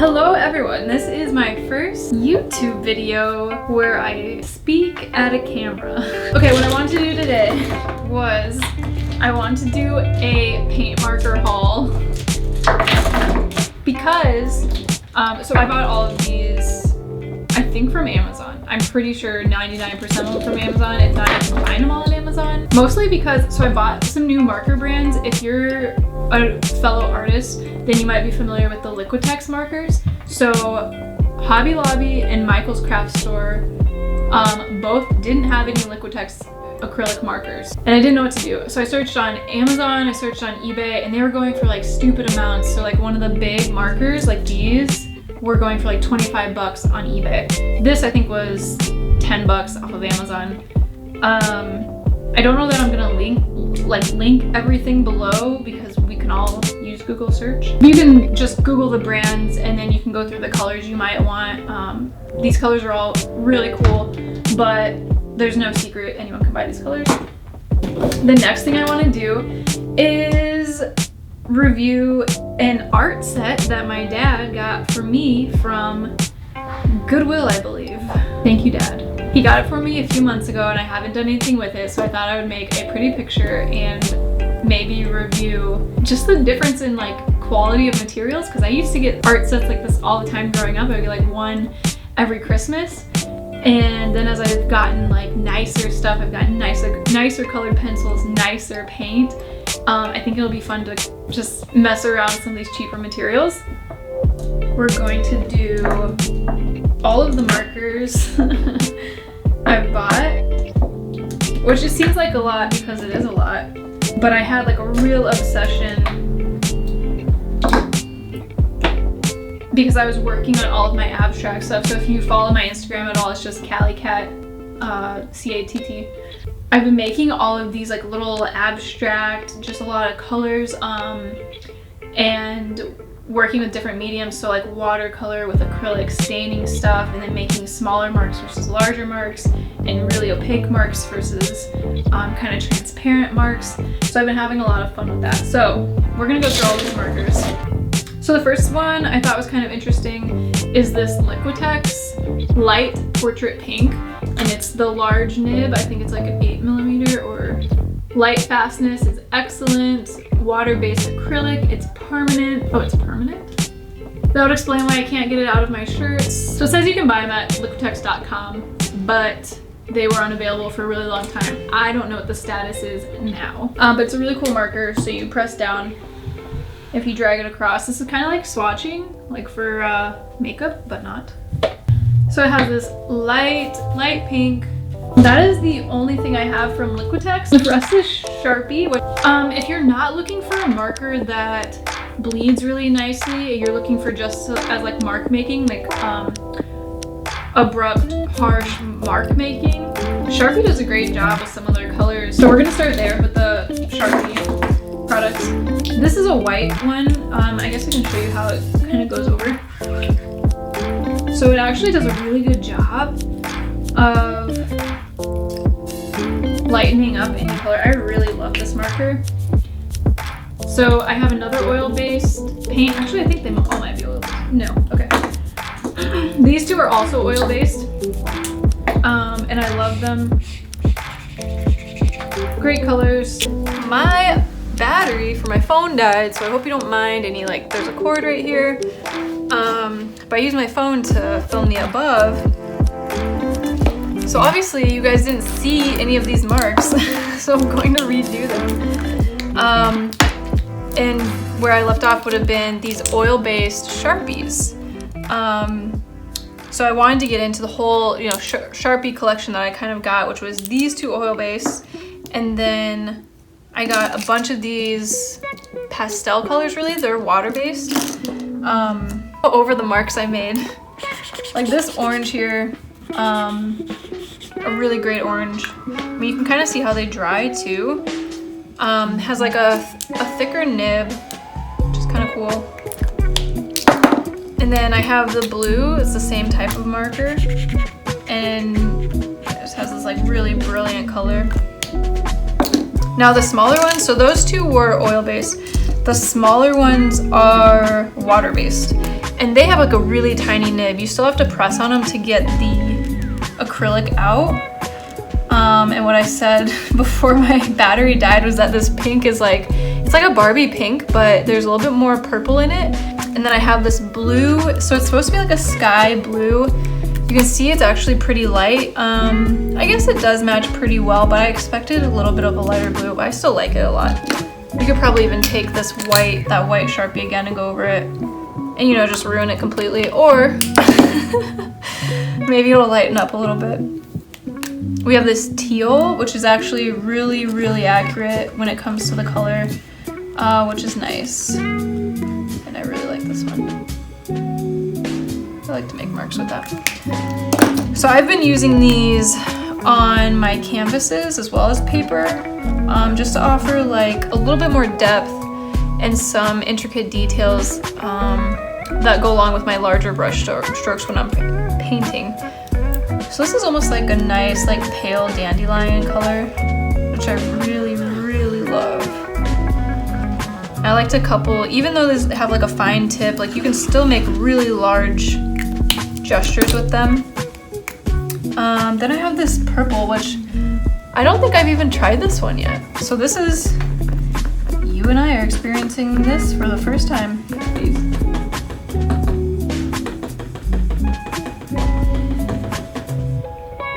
Hello everyone, this is my first YouTube video where I speak at a camera. Okay, what I wanted to do today was I want to do a paint marker haul because, so I bought all of these, I think from Amazon. I'm pretty sure 99% of them from Amazon, if not you can find them all on Amazon. Mostly because, so I bought some new marker brands. If you're a fellow artist, then you might be familiar with the Liquitex markers. So Hobby Lobby and Michael's Craft Store both didn't have any Liquitex acrylic markers, and I didn't know what to do. So I searched on Amazon, I searched on eBay, and they were going for like stupid amounts. So like one of the big markers, like these, were going for like 25 bucks on eBay. This I think was 10 bucks off of Amazon. I don't know that I'm gonna link everything below because we can all use Google search. You can just Google the brands and then you can go through the colors you might want. These colors are all really cool, but there's no secret anyone can buy these colors. The next thing I want to do is review an art set that my dad got for me from Goodwill, I believe. Thank you, Dad. He got it for me a few months ago and I haven't done anything with it, so I thought I would make a pretty picture and maybe review just the difference in like quality of materials, because I used to get art sets like this all the time growing up. I would get like one every Christmas, and then as I've gotten like nicer stuff, I've gotten nicer colored pencils, nicer paint. I think it'll be fun to just mess around with some of these cheaper materials. We're going to do all of the markers I bought, which just seems like a lot because it is a lot, but I had like a real obsession because I was working on all of my abstract stuff. So if you follow my Instagram at all, it's just CatT, C-A-T-T. I've been making all of these like little abstract, just a lot of colors, and working with different mediums, so like watercolor with acrylic, staining stuff, and then making smaller marks versus larger marks, and really opaque marks versus kind of transparent marks. So I've been having a lot of fun with that. So we're gonna go through all these markers. So the first one I thought was kind of interesting is this Liquitex Light Portrait Pink, and it's the large nib. I think it's like an 8mm, or light fastness is excellent. Water-based acrylic, it's permanent. Oh, it's permanent? That would explain why I can't get it out of my shirts. So it says you can buy them at liquitex.com, but they were unavailable for a really long time. I don't know what the status is now. But it's a really cool marker, so you press down if you drag it across. This is kind of like swatching, like for makeup, but not. So it has this light pink. That is the only thing I have from Liquitex. The rest is Sharpie. If you're not looking for a marker that bleeds really nicely, you're looking for just as like mark making, like abrupt, harsh mark making, Sharpie does a great job with some of their colors. So we're gonna start there with the Sharpie products. This is a white one. I guess I can show you how it kind of goes over. So it actually does a really good job of lightening up any color. I really love this marker. So I have another oil-based paint. Actually, I think they all might be oil-based. No, okay. These two are also oil-based, and I love them. Great colors. My battery for my phone died, so I hope you don't mind any, like, there's a cord right here. But I used my phone to film the above. So obviously you guys didn't see any of these marks, so I'm going to redo them. And where I left off would have been these oil-based Sharpies. So I wanted to get into the whole, you know, Sharpie collection that I kind of got, which was these two oil-based, and then I got a bunch of these pastel colors. Really, they're water-based. Over the marks I made, like this orange here. A really great orange. I mean, you can kind of see how they dry too. Has like a thicker nib, which is kind of cool. And then I have the blue. It's the same type of marker, and it just has this like really brilliant color. Now the smaller ones, so those two were oil-based. The smaller ones are water-based. And they have like a really tiny nib. You still have to press on them to get the acrylic out. And what I said before my battery died was that this pink is like, it's like a Barbie pink, but there's a little bit more purple in it. And then I have this blue, so it's supposed to be like a sky blue. You can see it's actually pretty light. I guess it does match pretty well, but I expected a little bit of a lighter blue, but I still like it a lot. You could probably even take this white, that white Sharpie again and go over it and, you know, just ruin it completely, or maybe it'll lighten up a little bit. We have this teal, which is actually really, really accurate when it comes to the color, which is nice. And I really like this one. I like to make marks with that. So I've been using these on my canvases as well as paper, just to offer like a little bit more depth and some intricate details that go along with my larger brush strokes when I'm painting. So this is almost like a nice like pale dandelion color, which I really, really love. I like to couple, even though these have like a fine tip, like you can still make really large gestures with them. Then I have this purple, which I don't think I've even tried this one yet. So this is, you and I are experiencing this for the first time.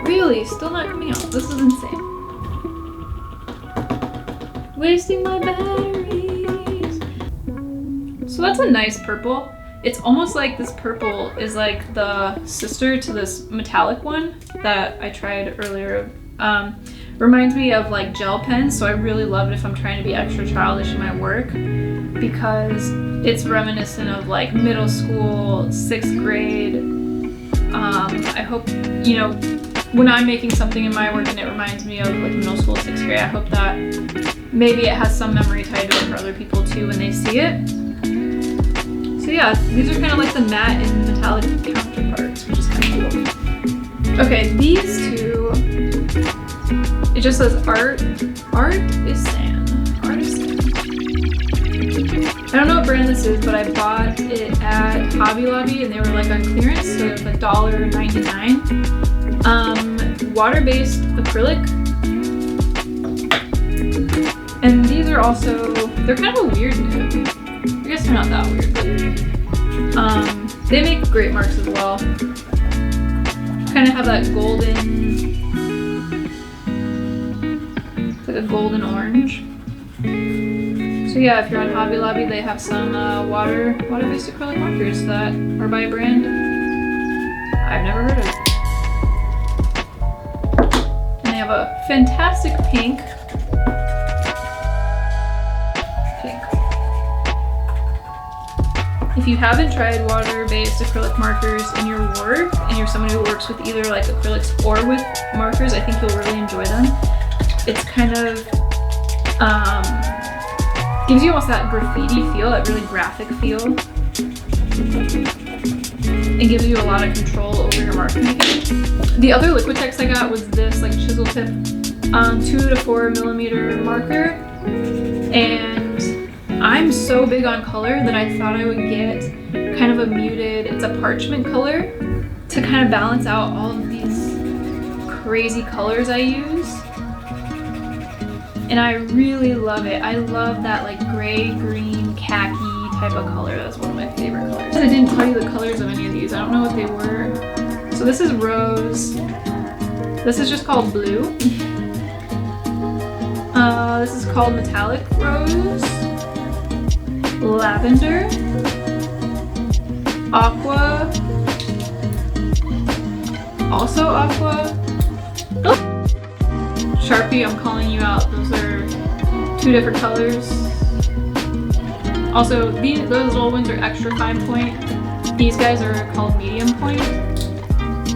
Really, still not coming out. This is insane. Wasting my batteries. So that's a nice purple. It's almost like this purple is like the sister to this metallic one that I tried earlier. Reminds me of like gel pens, so I really love it if I'm trying to be extra childish in my work, because it's reminiscent of like middle school, 6th grade. I hope, you know, when I'm making something in my work and it reminds me of like middle school, 6th grade, I hope that maybe it has some memory tied to it for other people too when they see it. So yeah, these are kind of like the matte and metallic counterparts, which is kind of cool. Okay, these two, it just says art is sand. Art is sand. I don't know what brand this is, but I bought it at Hobby Lobby and they were like on clearance, so it was like $1.99. Water-based acrylic. And these are also, they're kind of a weird nib. I guess they're not that weird, but they make great marks as well. Kind of have that golden, it's like a golden orange. So yeah, if you're on Hobby Lobby, they have some water-based acrylic markers that are by a brand I've never heard of. And they have a fantastic pink. If you haven't tried water-based acrylic markers in your work, and you're someone who works with either like acrylics or with markers, I think you'll really enjoy them. It's kind of, gives you almost that graffiti feel, that really graphic feel. It gives you a lot of control over your mark making. The other Liquitex I got was this like chisel tip 2 to 4 millimeter marker, and I'm so big on color that I thought I would get kind of a muted, it's a parchment color, to kind of balance out all of these crazy colors I use. And I really love it. I love that like gray, green, khaki type of color. That's one of my favorite colors. I didn't tell you the colors of any of these. I don't know what they were. So this is rose. This is just called blue. This is called metallic rose. Lavender, aqua, also aqua. Oh. Sharpie, I'm calling you out. Those are 2 different colors. Also, those little ones are extra fine point. These guys are called medium point.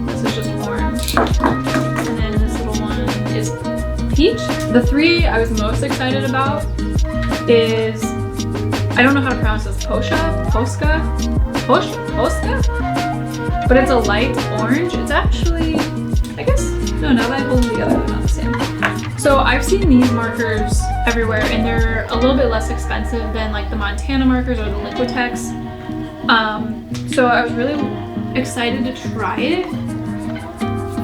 This is just orange. And then this little one is peach. The 3 I was most excited about is, I don't know how to pronounce this, Posca? But it's a light orange. It's actually, I guess, no, now that I hold them together, they're not the same. So I've seen these markers everywhere, and they're a little bit less expensive than like the Montana markers or the Liquitex. So So I was really excited to try it.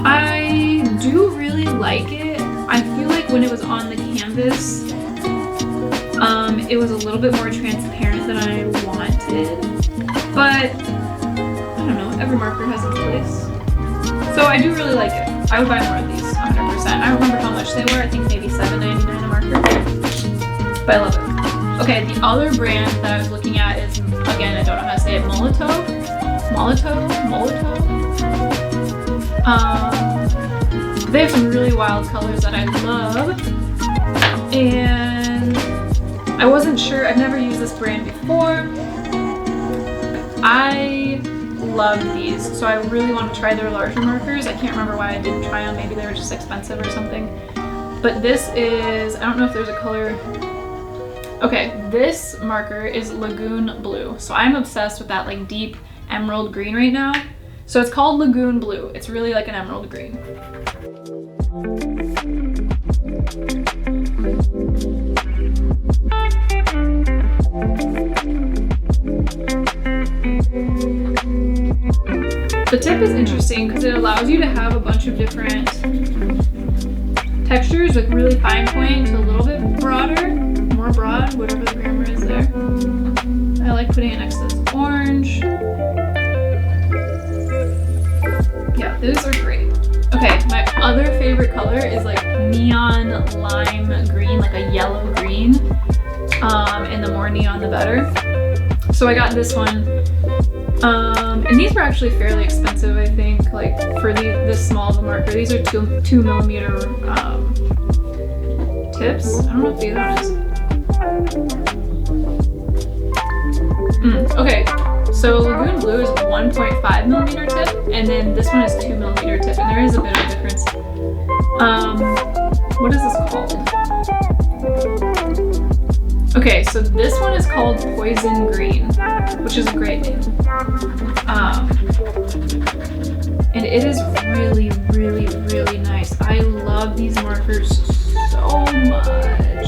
I do really like it. I feel like when it was on the canvas, it was a little bit more transparent than I wanted. But I don't know, every marker has its place. So I do really like it. I would buy more of these, 100%. I don't remember how much they were. I think maybe $7.99 a marker. But I love it. Okay, the other brand that I was looking at is, again, I don't know how to say it, Molotov. They have some really wild colors that I love. And I wasn't sure, I've never used this brand before. I love these, so I really want to try their larger markers. I can't remember why I didn't try them. Maybe they were just expensive or something. But this is, I don't know if there's a color. Okay, this marker is Lagoon Blue. So I'm obsessed with that like deep emerald green right now. So it's called Lagoon Blue. It's really like an emerald green. The tip is interesting because it allows you to have a bunch of different textures with really fine point to a little bit broader, more broad, whatever the grammar is there. I like putting it next to this orange. Yeah, those are great. Okay, my other favorite color is like neon lime green, like a yellow green. And the more neon, the better. So I got this one. And these were actually fairly expensive, I think, like for this small of a marker. These are 2mm tips. I don't know if these are honest. Okay, so Lagoon Blue is 1.5mm tip, and then this one is 2mm tip, and there is a bit of a difference. What is this called? Okay, so this one is called Poison Green, which is a great name. And it is really, really, really nice. I love these markers so much.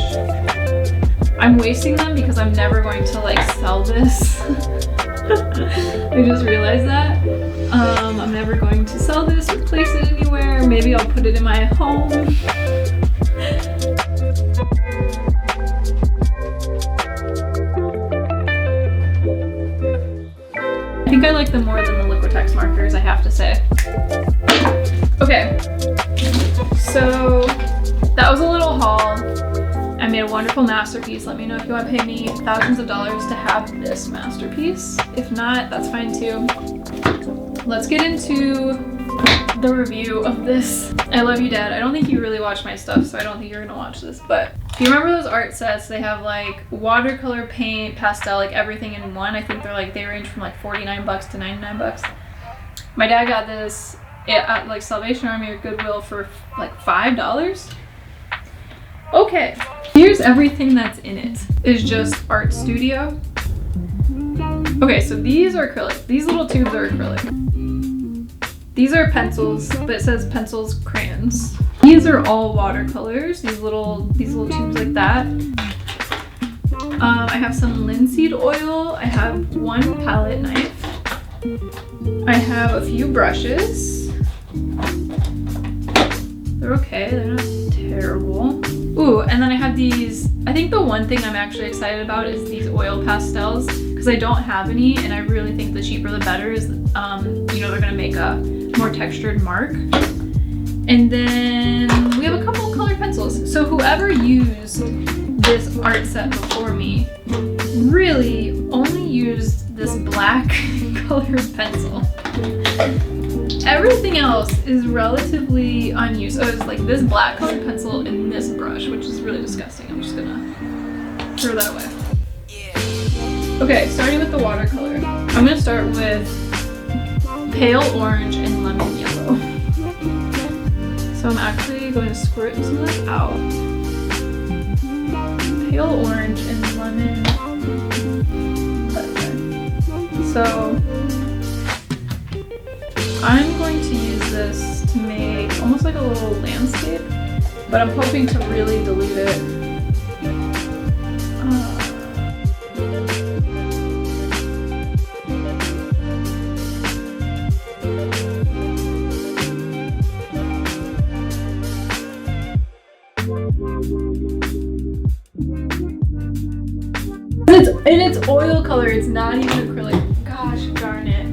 I'm wasting them because I'm never going to like sell this. I just realized that. I'm never going to sell this or place it anywhere. Maybe I'll put it in my home. I think I like them more than the Liquitex markers, I have to say. Okay, so that was a little haul. I made a wonderful masterpiece. Let me know if you want to pay me thousands of dollars to have this masterpiece. If not, that's fine too. Let's get into the review of this. I love you, Dad. I don't think you really watch my stuff, so I don't think you're gonna watch this, but do you remember those art sets? They have like watercolor, paint, pastel, like everything in one. I think they range from like 49 bucks to 99 bucks. My dad got this at like Salvation Army or Goodwill for like $5. Okay, here's everything that's in it. It's just Art Studio. Okay, so these are acrylic. These little tubes are acrylic. These are pencils, but it says pencils, crayons. These are all watercolors, these little tubes like that. I have some linseed oil. I have one palette knife. I have a few brushes. They're okay, they're not terrible. Ooh, and then I have these. I think the one thing I'm actually excited about is these oil pastels, because I don't have any, and I really think the cheaper the better is, you know, they're gonna make a more textured mark. And then we have a couple colored pencils. So whoever used this art set before me really only used this black colored pencil. Everything else is relatively unused. Oh, it's like this black colored pencil and this brush, which is really disgusting. I'm just gonna throw that away. Okay, starting with the watercolor. I'm gonna start with pale orange and lemon yellow. So I'm actually going to squirt some of this out. Pale orange and lemon. So I'm going to use this to make almost like a little landscape, but I'm hoping to really dilute it. oil color, it's not even acrylic. Gosh darn it.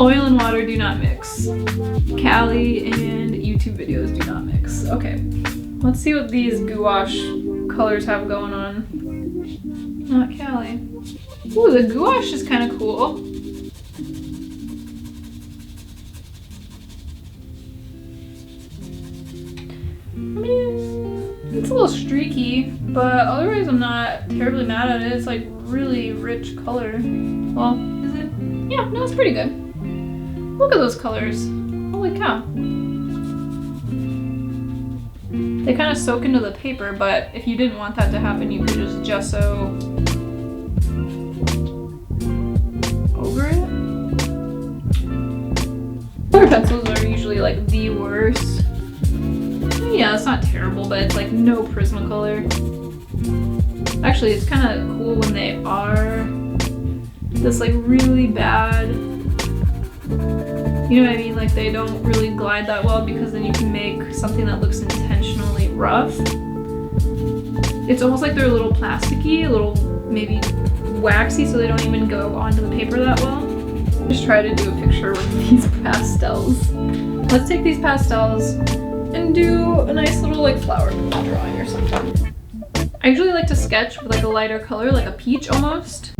Oil and water do not mix. Cali and YouTube videos do not mix. Okay, let's see what these gouache colors have going on. Not Cali. Ooh, the gouache is kind of cool. I mean, it's a little streaky, but otherwise I'm not terribly mad at it. It's like really rich color. Well, is it? Yeah, no, it's pretty good. Look at those colors. Holy cow. They kind of soak into the paper, but if you didn't want that to happen, you could just gesso over it. Color pencils are usually like the worst. Yeah, it's not terrible, but it's like no Prismacolor. Actually, it's kind of cool when they are this like really bad. You know what I mean? Like they don't really glide that well, because then you can make something that looks intentionally rough. It's almost like they're a little plasticky, a little maybe waxy, so they don't even go onto the paper that well. Just try to do a picture with these pastels. Let's take these pastels and do a nice little like flower drawing or something. I usually like to sketch with like a lighter color, like a peach almost.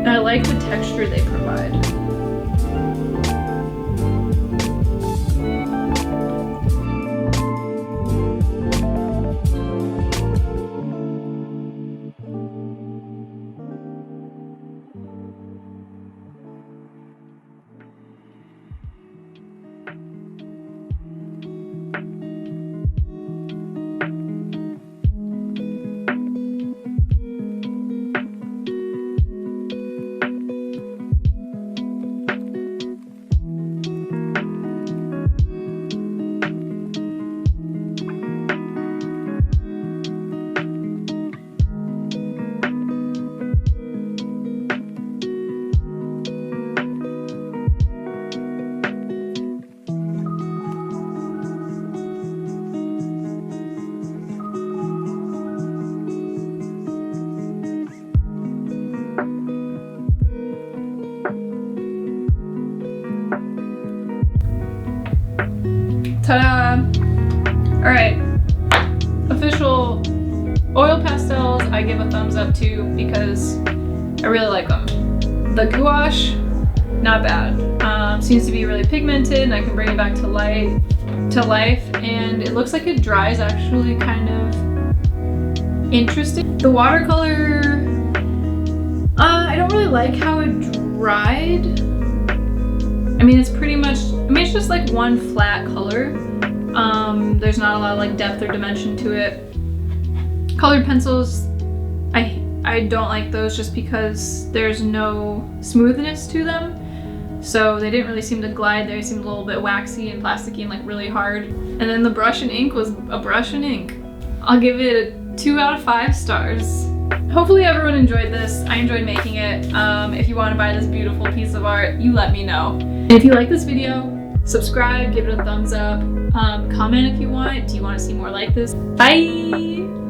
I like the texture they provide. Ta-da! Alright, official oil pastels I give a thumbs up to because I really like them. The gouache, not bad. Seems to be really pigmented and I can bring it back to life, and it looks like it dries actually kind of interesting. The watercolor, I don't really like how it dried. I mean, it's pretty much, it's just like one flat color. There's not a lot of like depth or dimension to it. Colored pencils, I don't like those just because there's no smoothness to them. So they didn't really seem to glide. They seemed a little bit waxy and plasticky and like really hard. And then the brush and ink was a brush and ink. I'll give it a 2 out of 5 stars. Hopefully everyone enjoyed this. I enjoyed making it. If you want to buy this beautiful piece of art, you let me know. And if you like this video, subscribe, give it a thumbs up, comment if you want. Do you want to see more like this? Bye!